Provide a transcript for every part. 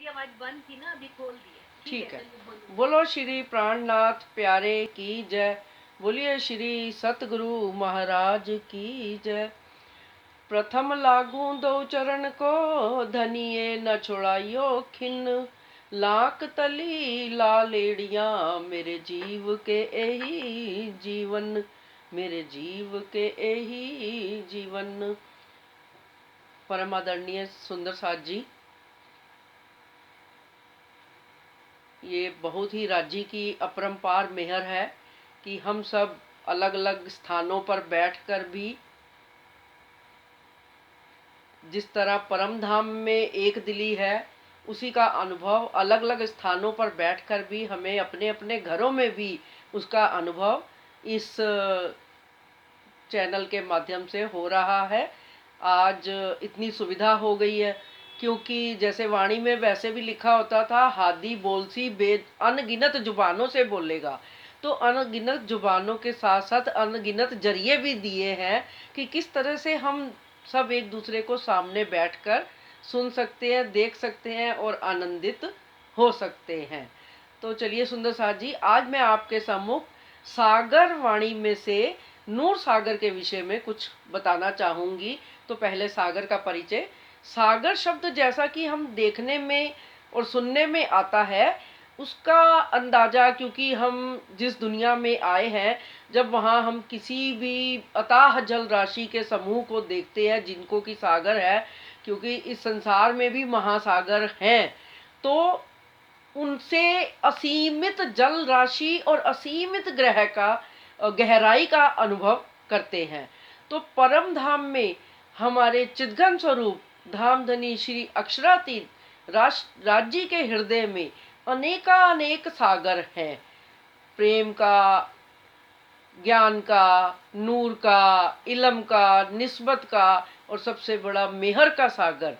आवाज बंद थी ना, अभी खोल दी है। ठीक है। चलिए बोलो। बोलो श्री प्राणनाथ प्यारे की जय। बोलिए श्री सतगुरु महाराज की जय। प्रथम लागू दो चरण को, धनिये न छुड़ाइयो खिन्न। लाख तली लालेड़िया, मेरे जीव के यही जीवन, मेरे जीव के यही जीवन। परम आदरणीय सुंदर साथ जी, ये बहुत ही राज्य की अपरंपार मेहर है कि हम सब अलग अलग स्थानों पर बैठकर भी जिस तरह परम धाम में एक दिली है, उसी का अनुभव अलग अलग स्थानों पर बैठकर भी हमें अपने अपने घरों में भी उसका अनुभव इस चैनल के माध्यम से हो रहा है। आज इतनी सुविधा हो गई है, क्योंकि जैसे वाणी में वैसे भी लिखा होता था, हादी बोलसी बेद अनगिनत जुबानों से बोलेगा। तो अनगिनत जुबानों के साथ साथ अनगिनत जरिए भी दिए हैं कि किस तरह से हम सब एक दूसरे को सामने बैठकर सुन सकते हैं, देख सकते हैं और आनंदित हो सकते हैं। तो चलिए सुंदर साथ जी, आज मैं आपके सम्मुख सागर वाणी में से नूर सागर के विषय में कुछ बताना चाहूंगी। तो पहले सागर का परिचय। सागर शब्द जैसा कि हम देखने में और सुनने में आता है, उसका अंदाजा, क्योंकि हम जिस दुनिया में आए हैं, जब वहाँ हम किसी भी अथाह जल राशि के समूह को देखते हैं जिनको कि सागर है, क्योंकि इस संसार में भी महासागर हैं, तो उनसे असीमित जल राशि और असीमित ग्रह का गहराई का अनुभव करते हैं। तो परम धाम में हमारे चिदघन स्वरूप धामधनी श्री अक्षरातीत राज्य के हृदय में अनेकानेक सागर हैं। प्रेम का, ज्ञान का, नूर का, इलम का, निस्बत का और सबसे बड़ा मेहर का सागर।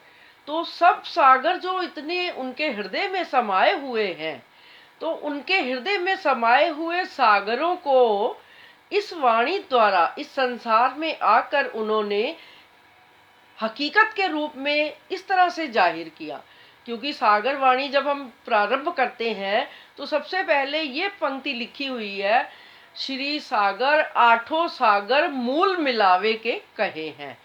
तो सब सागर जो इतने उनके हृदय में समाये हुए हैं, तो उनके हृदय में समाये हुए सागरों को इस वाणी द्वारा इस संसार में आकर उन्होंने हकीकत के रूप में इस तरह से जाहिर किया। क्योंकि सागर वाणी जब हम प्रारंभ करते हैं तो सबसे पहले ये पंक्ति लिखी हुई है, श्री सागर आठों सागर मूल मिलावे के कहे हैं।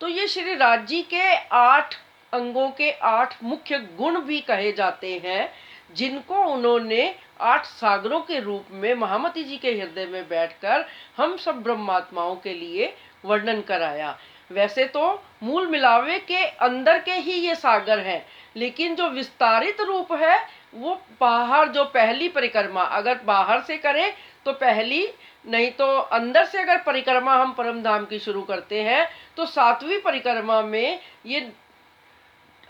तो ये श्री राज्य के 8 अंगों के 8 मुख्य गुण भी कहे जाते हैं, जिनको उन्होंने 8 सागरों के रूप में महामती जी के हृदय में बैठकर हम सब ब्रह्मात्माओं के लिए वर्णन कराया। वैसे तो मूल मिलावे के अंदर के ही ये सागर हैं, लेकिन जो विस्तारित रूप है वो बाहर, जो पहली परिक्रमा अगर बाहर से करें तो पहली, नहीं तो अंदर से अगर परिक्रमा हम परम धाम की शुरू करते हैं तो 7वीं परिक्रमा में ये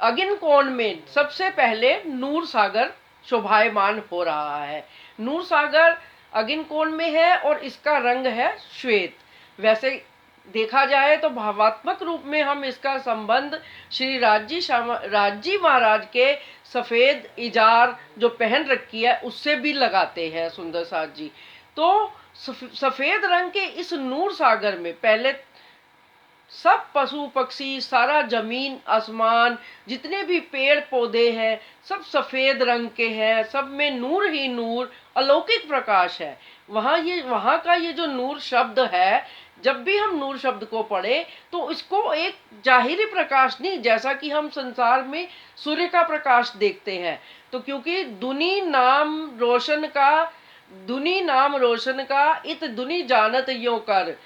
अगिन कोण में सबसे पहले नूर सागर शोभायमान हो रहा है। नूर सागर अगिन कोण में है और इसका रंग है श्वेत। वैसे देखा जाए तो भावात्मक रूप में हम इसका संबंध श्री राज्य महाराज के सफेद इजार जो पहन रखी है उससे भी लगाते हैं सुंदर साथ जी। तो सफेद रंग के इस नूर सागर में पहले सब पशु पक्षी, सारा जमीन आसमान, जितने भी पेड़ पौधे हैं, सब सफेद रंग के हैं, सब में नूर ही नूर, अलौकिक प्रकाश है। वहाँ का ये जो नूर शब्द है, जब भी हम नूर शब्द को पढ़े तो इसको एक जाहिरी प्रकाश नहीं, जैसा कि हम संसार में सूर्य का प्रकाश देखते हैं। तो क्योंकि दुनी नाम रोशन का इत दुनी जानत यो कर,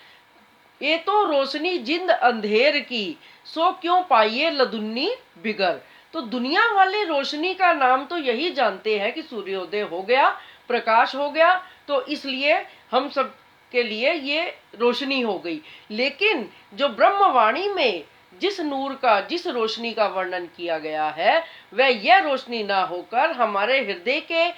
ये तो रोशनी जिंद अंधेर की, सो क्यों पाइए लदुन्नी बिगर। तो दुनिया वाले रोशनी का नाम तो यही जानते हैं कि सूर्योदय हो गया, प्रकाश हो गया, तो इसलिए हम सब के लिए ये रोशनी हो गई। लेकिन जो ब्रह्मवाणी में जिस नूर का, जिस रोशनी का वर्णन किया गया है, वह यह रोशनी ना होकर हमारे हृदय के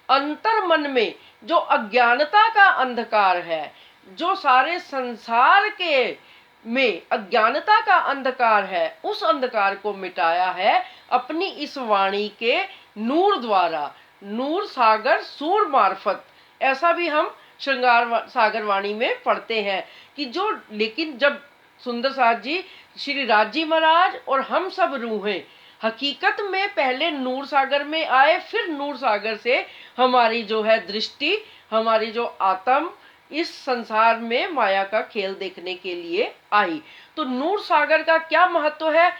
अंतर मन में जो अज्ञानता का अंधकार है, जो सारे संसार के में अज्ञानता का अंधकार है, उस अंधकार को मिटाया है अपनी इस वाणी के नूर द्वारा, नूर सागर सूर मार्फत। ऐसा भी हम श्रृंगार सागर वाणी में पढ़ते हैं कि जो, लेकिन जब सुंदर साथ जी, श्री राज्य महाराज और हम सब रूहें हकीकत में पहले नूर सागर में आए, फिर नूर सागर से हमारी जो है दृष्टि, हमारी जो आत्म इस संसार में माया का खेल देखने के लिए आई। तो नूर सागर का क्या महत्व है?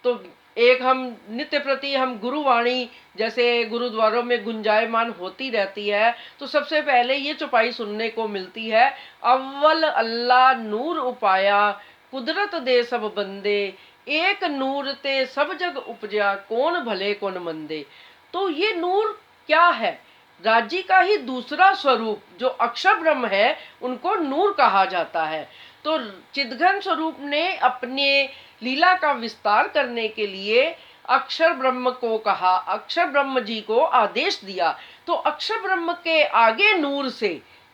तो एक हम नित्य प्रति हम गुरुवाणी जैसे गुरुद्वारों में गुंजायमान होती रहती है, तो सबसे पहले ये चौपाई सुनने को मिलती है, अव्वल अल्लाह नूर उपाया, कुदरत दे सब बंदे, एक नूर ते सब जग उपजा, कौन भले कौन मंदे। तो ये नूर क्या है? राज्य का ही दूसरा स्वरूप जो अक्षर ब्रह्म है, उनको नूर कहा जाता है। तो चिदघन स्वरूप ने अपने लीला का विस्तार करने के लिए अक्षर ब्रह्म को कहा, अक्षर ब्रह्म जी को आदेश दिया। तो अक्षर ब्रह्म के आगे नूर से,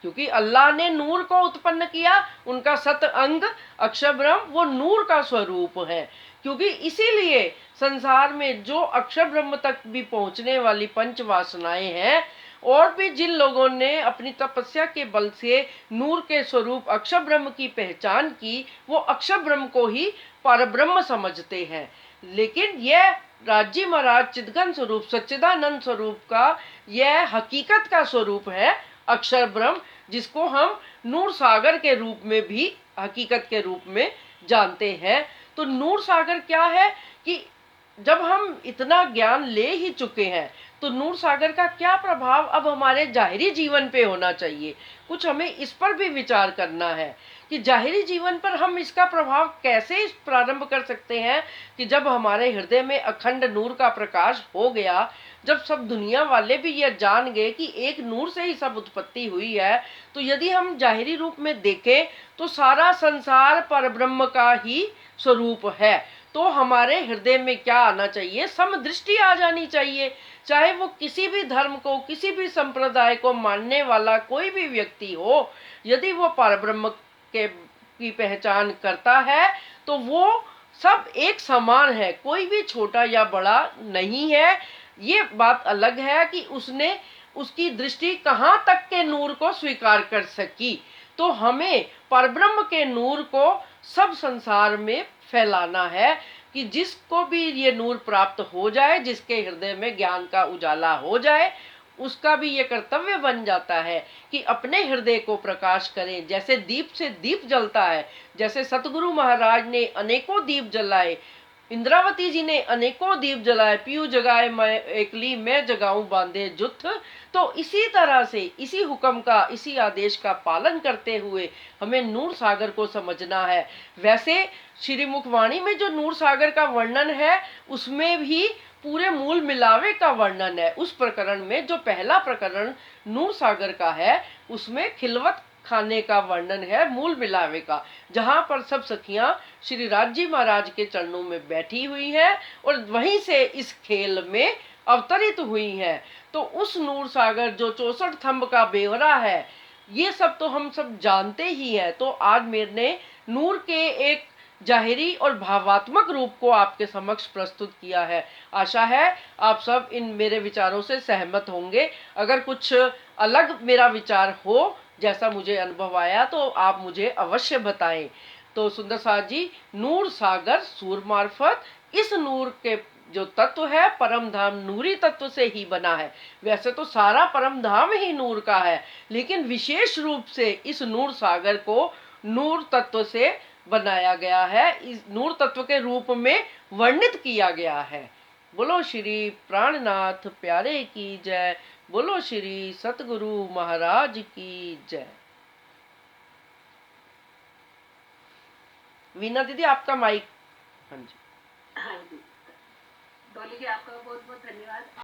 क्योंकि अल्लाह ने नूर को उत्पन्न किया, उनका सत अंग अक्षर ब्रह्म वो नूर का स्वरूप है। क्योंकि इसीलिए संसार में जो अक्षर ब्रह्म तक भी पहुंचने वाली पंच वासनाएं हैं, और भी जिन लोगों ने अपनी तपस्या के बल से नूर के स्वरूप अक्षर ब्रह्म की पहचान की, वो अक्षर ब्रह्म को ही परब्रह्म समझते हैं। लेकिन यह राजी महाराज चिदघन स्वरूप सच्चिदानंद स्वरूप का यह हकीकत का स्वरूप है अक्षर ब्रह्म, जिसको हम नूर सागर के रूप में भी हकीकत के रूप में जानते हैं। तो नूर सागर क्या है कि जब हम इतना ज्ञान ले ही चुके हैं, तो नूर सागर का क्या प्रभाव अब हमारे जाहिरी जीवन पे होना चाहिए, कुछ हमें इस पर भी विचार करना है कि जाहिरी जीवन पर हम इसका प्रभाव कैसे प्रारंभ कर सकते हैं। कि जब हमारे हृदय में अखंड नूर का प्रकाश हो गया, जब सब दुनिया वाले भी यह जान गए कि एक नूर से ही सब उत्पत्ति हुई है, तो यदि हम जाहिरी रूप में देखें तो सारा संसार परब्रह्म का ही स्वरूप है। तो हमारे हृदय में क्या आना चाहिए? समदृष्टि आ जानी चाहिए। चाहे वो किसी भी धर्म को, किसी भी संप्रदाय को मानने वाला कोई भी व्यक्ति हो, यदि वो परब्रह्म के की पहचान करता है, तो वो सब एक समान है, कोई भी छोटा या बड़ा नहीं है। ये बात अलग है कि उसने उसकी दृष्टि कहाँ तक के नूर को स्वीकार कर सकी। तो हमें परब्रह्म के नूर को सब संसार में फैलाना है कि जिसको भी ये नूर प्राप्त हो जाए, जिसके हृदय में ज्ञान का उजाला हो जाए, उसका भी ये कर्तव्य बन जाता है कि अपने हृदय को प्रकाश करें। जैसे दीप से दीप जलता है, जैसे सतगुरु महाराज ने अनेकों दीप जलाए, इंद्रावती जी ने अनेकों दीप जलाए, पीयू जगाए मैं एकली, मैं जगाऊं बांधे जुथ। तो इसी तरह से इसी हुक्म का, इसी आदेश का पालन करते हुए हमें नूर सागर को समझना है। वैसे श्री मुखवाणी में जो नूर सागर का वर्णन है, उसमें भी पूरे मूल मिलावे का वर्णन है। उस प्रकरण में जो पहला प्रकरण नूर सागर का है, उसमें खिलवत खाने का वर्णन है, मूल मिलावे का, जहां पर सब सखियां श्री राज्य महाराज के चरणों में बैठी हुई हैं और वहीं से इस खेल में अवतरित हुई हैं। तो उस नूर सागर जो 64 थंब का बेवरा है, ये सब तो हम सब जानते ही हैं। तो आज मैंने नूर के एक जाहिरी और भावात्मक रूप को आपके समक्ष प्रस्तुत किया है। आशा है आप सब इन मेरे विचारों से सहमत होंगे। अगर कुछ अलग मेरा विचार हो, जैसा मुझे अनुभव आया, तो आप मुझे अवश्य बताएं। तो सुंदर साथ जी, नूर सागर सूर मार्फत, इस नूर के जो तत्व है परम धाम नूरी तत्व से ही बना है। वैसे तो सारा परम धाम ही नूर का है, लेकिन विशेष रूप से इस नूर सागर को नूर तत्व से बनाया गया है, इस नूर तत्व के रूप में वर्णित किया गया है। बोलो श्री प्राणनाथ प्यारे की जय, बोलो श्री सतगुरु महाराज की जय। वीना दीदी आपका माइक। हाँ जी। हाँ जी, डॉली जी आपका बहुत बहुत धन्यवाद।